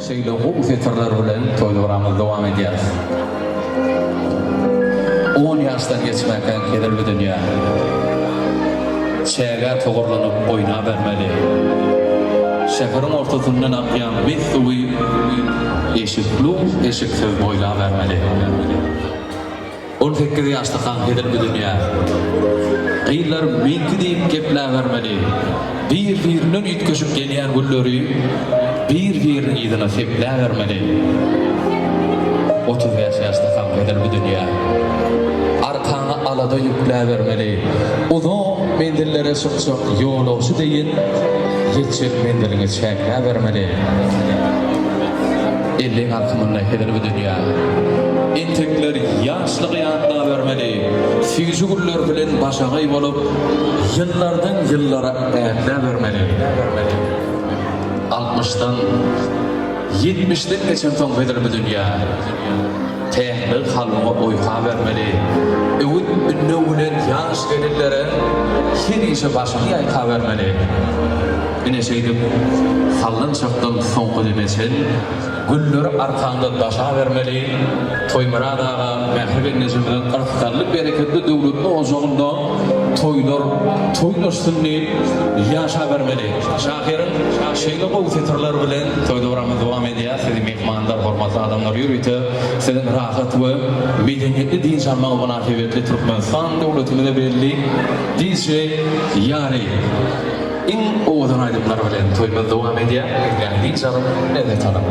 Şeýle gowy fetrler bilen toýlarymyz dowam edýär. 10 ýaşdan geçmäken kelerli dünýä. Çäge togurlanyp oýna bermeli. Şäheriň ortasyndan akýan bir suwy eşikli eşiksiz boýla bermeli. 18 ýaşda kan kelerli dünýä. Gyýlar menki diýip gepler bermeli. Bir-biriniň üýtgeşip gelýän gülleri bir-birini ýygyna sepler bermeli. 35 ýaşda kan kelerli dünýä. Arkana alada yükler vermeli. Uzun mendillere çok yol olsun deyin. Geçir mendiline çekler vermeli. Elin arkamında heder bir dünya. Entekler yaşlı yanına vermeli. Süzgüller bilen başagay bolup yıllardan yıllara ayaklar vermeli. 60'dan 70'den geçen son heder bir dünya. Tehlik halına uyka vermeli. Öğüt ünlüğülen yaş gelirlere her işe başını yayka vermeli. Yine şeydim, halın çaptan sonku demesin, güller arkanda daşa vermeli, toymara dağa, mehriben nezimden qarfıkarlık bereketli devletli oğuzluğunda toylaşsınlı yaşa vermeli. Şahirin şeyle bu fetrler bilen toydoramız devam ediyya, sizin mehmanlar, hormatlı adamlar yürüytü, sizin rahat ve medeniyetli din sanmağı münasebetli Türkmenistan devletimize belli diyece yani in oğuzhan aydınlar bilen toymaz devam ediyya, yani din sanmağı ne de tanım.